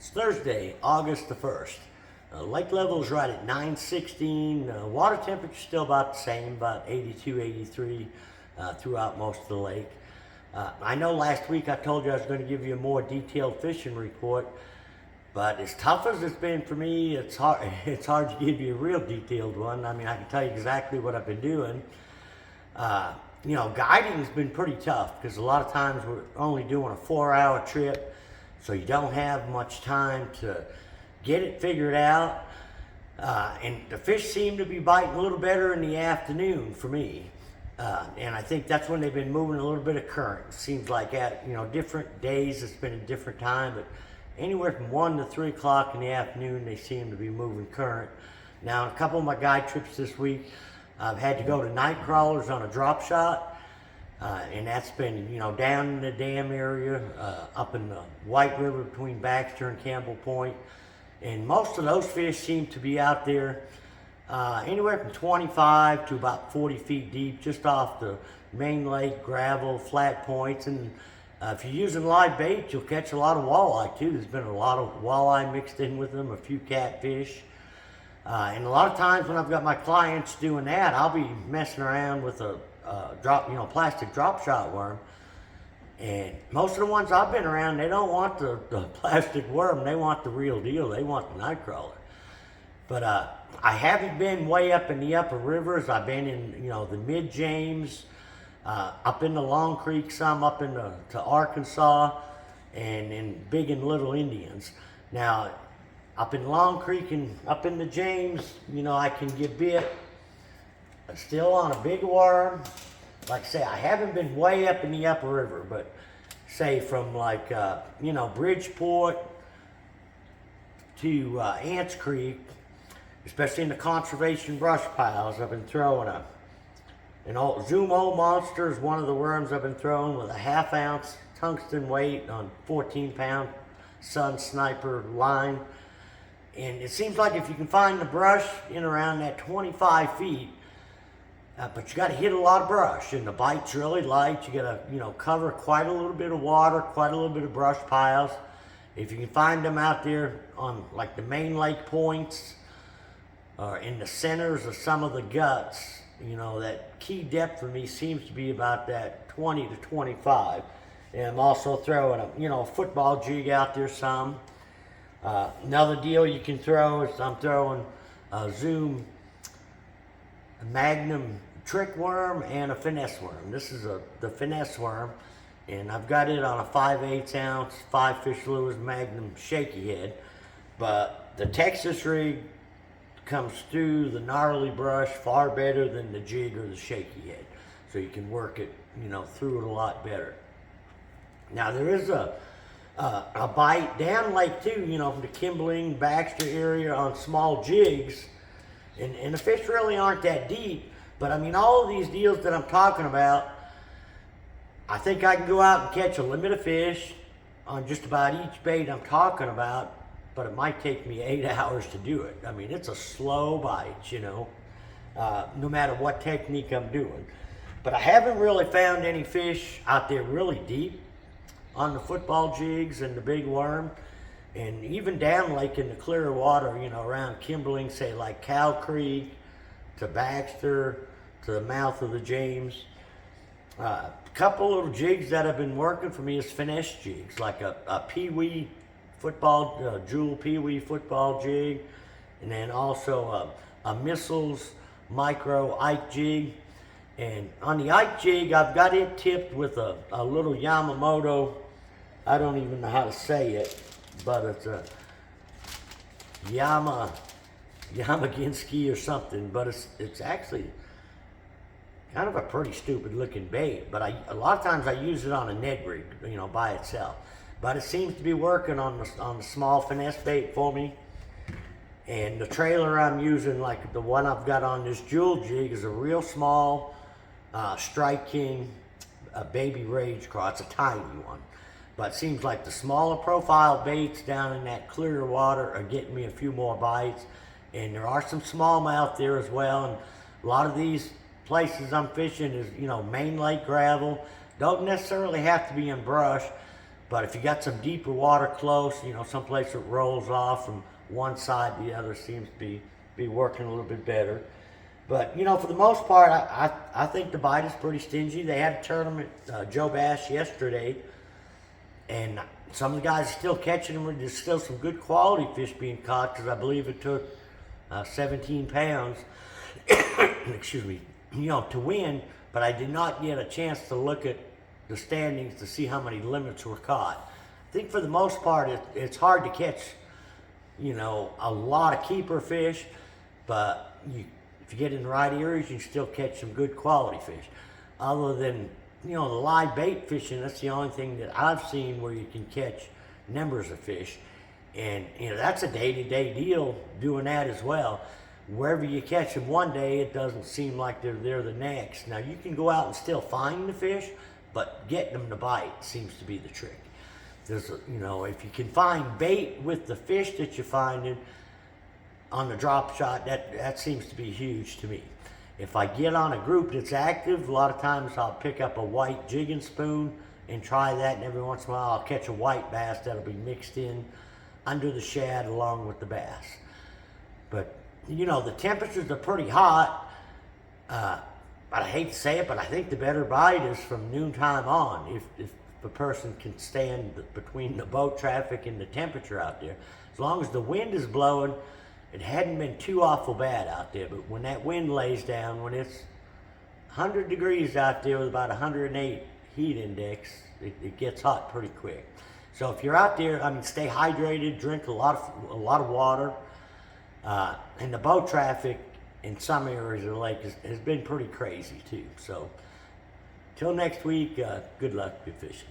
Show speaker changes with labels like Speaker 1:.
Speaker 1: It's Thursday, August the 1st. Lake level is right at 916. Water temperature still about the same, about 82, 83 throughout most of the lake. I know last week I told you I was going to give you a more detailed fishing report, but as tough as it's been for me, it's hard to give you a real detailed one. I mean, I can tell you exactly what I've been doing. Guiding's been pretty tough because a lot of times we're only doing a 4-hour trip, so you don't have much time to get it figured out. And the fish seem to be biting a little better in the afternoon for me. And I think that's when they've been moving a little bit of current. It seems like at different days it's been a different time, but anywhere from 1 to 3 o'clock in the afternoon they seem to be moving current. Now, on a couple of my guide trips this week, I've had to go to night crawlers on a drop shot, and that's been down in the dam area, up in the White River between Baxter and Campbell Point, and most of those fish seem to be out there anywhere from 25 to about 40 feet deep, just off the main lake, gravel, flat points. And if you're using live bait, you'll catch a lot of walleye too. There's been a lot of walleye mixed in with them, a few catfish. And a lot of times when I've got my clients doing that, I'll be messing around with a plastic drop shot worm. And most of the ones I've been around, they don't want the plastic worm. They want the real deal. They want the night crawler. But I haven't been way up in the upper rivers. I've been in the mid James, up in the Long Creek, some up to Arkansas, and in Big and Little Indians. Now, up in Long Creek and up in the James, I can get bit still on a big worm. Like I say, I haven't been way up in the upper river, but say from Bridgeport to Ants Creek, especially in the conservation brush piles, I've been throwing an old Zoom Old Monster is one of the worms I've been throwing with a 1/2 ounce tungsten weight on 14-pound Sun Sniper line. And it seems like if you can find the brush in around that 25 feet, but you got to hit a lot of brush, and the bite's really light. You got to, cover quite a little bit of water, quite a little bit of brush piles. If you can find them out there on like the main lake points, or in the centers of some of the guts, that key depth for me seems to be about that 20 to 25. And I'm also throwing a football jig out there some. Another deal you can throw is I'm throwing a Zoom Magnum trick worm and a finesse worm. This is the finesse worm, and I've got it on a 5/8 ounce 5-fish lures Magnum shaky head. But the Texas rig comes through the gnarly brush far better than the jig or the shaky head, so you can work it through it a lot better. Now, there is a bite down lake too, from the Kimbling, Baxter area on small jigs, and the fish really aren't that deep. But I mean, all of these deals that I'm talking about, I think I can go out and catch a limit of fish on just about each bait I'm talking about, but it might take me 8 hours to do it. I mean, it's a slow bite, no matter what technique I'm doing. But I haven't really found any fish out there really deep on the football jigs and the big worm. And even down lake in the clear water, around Kimbling, say like Cow Creek to Baxter to the mouth of the James. A couple little jigs that have been working for me is finesse jigs, like a pee-wee football, jewel pee-wee football jig, and then also a Missiles micro Ike jig. And on the Ike jig, I've got it tipped with a little Yamamoto. I don't even know how to say it, but it's a Yamaginsky or something, but it's actually kind of a pretty stupid looking bait. But a lot of times I use it on a Ned rig, by itself. But it seems to be working on the small finesse bait for me. And the trailer I'm using, like the one I've got on this jewel jig, is a real small Strike King baby rage craw. It's a tiny one. But it seems like the smaller profile baits down in that clear water are getting me a few more bites. And there are some smallmouth there as well. And a lot of these places I'm fishing is, main lake gravel. Don't necessarily have to be in brush, But if you got some deeper water close, someplace that rolls off from one side to the other seems to be working a little bit better. But, for the most part, I think the bite is pretty stingy. They had a tournament, Joe Bass, yesterday, and some of the guys are still catching them. There's still some good quality fish being caught, because I believe it took 17 pounds, excuse me, to win. But I did not get a chance to look at the standings to see how many limits were caught. I think for the most part, it's hard to catch, a lot of keeper fish, but if you get in the right areas, you can still catch some good quality fish. Other than, the live bait fishing, that's the only thing that I've seen where you can catch numbers of fish. And, that's a day-to-day deal doing that as well. Wherever you catch them one day, it doesn't seem like they're there the next. Now, you can go out and still find the fish, but getting them to bite seems to be the trick. There's, if you can find bait with the fish that you're finding on the drop shot, that seems to be huge to me. If I get on a group that's active, a lot of times I'll pick up a white jigging spoon and try that, and every once in a while I'll catch a white bass that'll be mixed in under the shad along with the bass. But, the temperatures are pretty hot, but I hate to say it, but I think the better bite is from noontime on, if the person can stand between the boat traffic and the temperature out there. As long as the wind is blowing, it hadn't been too awful bad out there, but when that wind lays down, when it's 100 degrees out there with about 108 heat index, it gets hot pretty quick. So if you're out there, stay hydrated, drink a lot of water, and the boat traffic in some areas of the lake has been pretty crazy too. So till next week, good luck, good fishing.